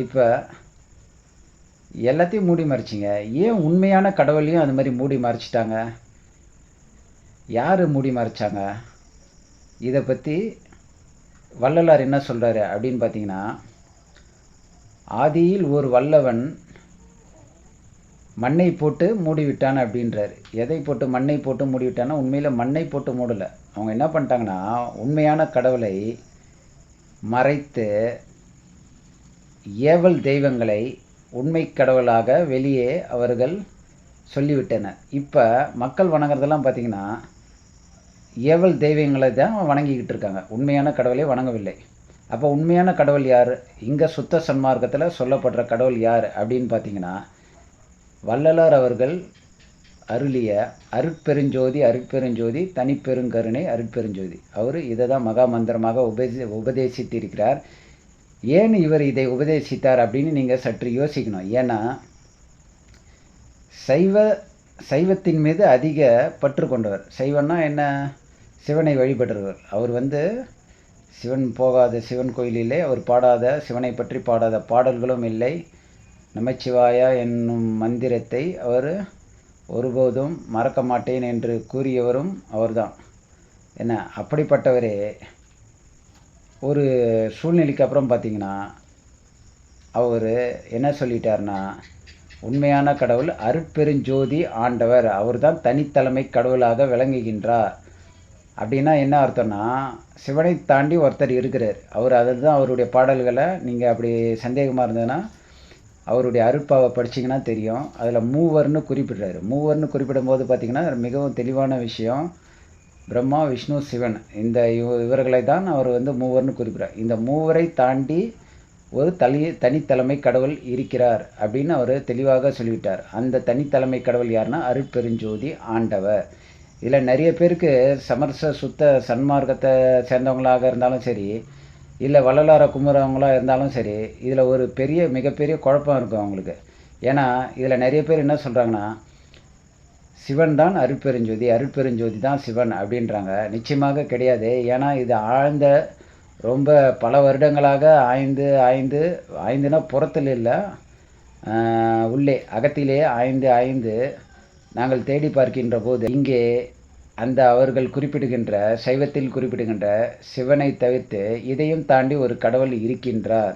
இப்போ எல்லாத்தையும் மூடி மறைச்சிங்க. ஏன் உண்மையான கடவுளையும் அது மாதிரி மூடி மறைச்சிட்டாங்க? யார் மூடி மறைச்சாங்க? இதை பற்றி வள்ளலார் என்ன சொல்கிறாரு அப்படின்னு பார்த்தீங்கன்னா, ஆதியில் ஒரு வல்லவன் மண்ணை போட்டு மூடிவிட்டான் அப்படின்றார். எதை போட்டு? மண்ணை போட்டு மூடிவிட்டான்னா உண்மையில் மண்ணை போட்டு மூடலை. அவங்க என்ன பண்ணிட்டாங்கன்னா, உண்மையான கடவுளை மறைத்து ஏவல் தெய்வங்களை உண்மை கடவுளாக வெளியே அவர்கள் சொல்லிவிட்டனர். இப்போ மக்கள் வணங்குறதெல்லாம் பார்த்திங்கன்னா ஏவல் தெய்வங்களை தான் வணங்கிக்கிட்டு இருக்காங்க, உண்மையான கடவுளை வணங்கவில்லை. அப்போ உண்மையான கடவுள் யார்? இங்கே சுத்த சன்மார்க்கத்தில் சொல்லப்படுற கடவுள் யார் அப்படின்னு பார்த்தீங்கன்னா, வள்ளலார் அவர்கள் அருளிய அருட்பெருஞ்சோதி அருட்பெருஞ்சோதி தனிப்பெருங்கருணை அருட்பெருஞ்சோதி. அவர் இதை தான் மகா மந்திரமாக உபதேசித்திருக்கிறார். ஏன் இவர் இதை உபதேசித்தார் அப்படின்னு நீங்கள் சற்று யோசிக்கணும். ஏன்னா சைவத்தின் மீது அதிக பற்று கொண்டவர். சைவன்னா என்ன? சிவனை வழிபடுறவர். அவர் சிவன் போகாத சிவன் கோயிலிலே அவர் பாடாத, சிவனை பற்றி பாடாத பாடல்களும் இல்லை. நமச்சிவாயா என்னும் மந்திரத்தை அவர் ஒருபோதும் மறக்க மாட்டேன் என்று கூறியவரும் அவர்தான். என்ன, அப்படிப்பட்டவரே ஒரு சூழ்நிலைக்கு அப்புறம் பார்த்திங்கன்னா அவர் என்ன சொல்லிட்டார்னா, உண்மையான கடவுள் அருட்பெருஞ்சோதி ஆண்டவர், அவர் தான் தனித்தலைமை கடவுளாக விளங்குகின்றார். அப்படின்னா என்ன அர்த்தம்னா, சிவனை தாண்டி ஒருத்தர் இருக்கிறார். அவர் அதுதான் அவருடைய பாடல்களை நீங்கள் அப்படி சந்தேகமாக இருந்ததுன்னா அவருடைய அருட்பாவை படிச்சிங்கன்னா தெரியும். அதில் மூவர்னு குறிப்பிடுறாரு. மூவர்னு குறிப்பிடும் போது பார்த்திங்கன்னா மிகவும் தெளிவான விஷயம். பிரம்மா, விஷ்ணு, சிவன், இந்த இவர்களை தான் அவர் மூவர்னு குறிப்பிட்றார். இந்த மூவரை தாண்டி ஒரு தனித்தலைமை கடவுள் இருக்கிறார் அப்படின்னு அவர் தெளிவாக சொல்லிவிட்டார். அந்த தனித்தலைமை கடவுள் யாருன்னா அருட்பெருஞ்சோதி ஆண்டவர். இதில் நிறைய பேருக்கு சமரச சுத்த சன்மார்க்கத்தை சேர்ந்தவங்களாக இருந்தாலும் சரி, இல்லை வள்ளலார கும்புறவங்களாக இருந்தாலும் சரி, இதில் ஒரு மிகப்பெரிய குழப்பம் இருக்கும் அவங்களுக்கு. ஏன்னா இதில் நிறைய பேர் என்ன சொல்கிறாங்கன்னா, சிவன் தான் அருட்பெருஞ்சோதி, அருட்பெருஞ்சோதி தான் சிவன் அப்படின்றாங்க. நிச்சயமாக கிடையாது. ஏன்னா இது ஆழ்ந்த ரொம்ப பல வருடங்களாக ஆய்ந்துனா புறத்தில் இல்லை, உள்ளே அகத்திலே ஆய்ந்து நாங்கள் தேடி பார்க்கின்ற போது இங்கே அந்த அவர்கள் குறிப்பிடுகின்ற சைவத்தில் குறிப்பிடுகின்ற சிவனை தவிர்த்து இதையும் தாண்டி ஒரு கடவுள் இருக்கின்றார்.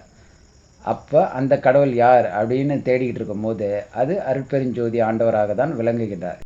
அப்போ அந்த கடவுள் யார் அப்படின்னு தேடிக்கிட்டு இருக்கும்போது அது அருட்பெருஞ்சோதி ஆண்டவராக தான் விளங்குகின்றார்.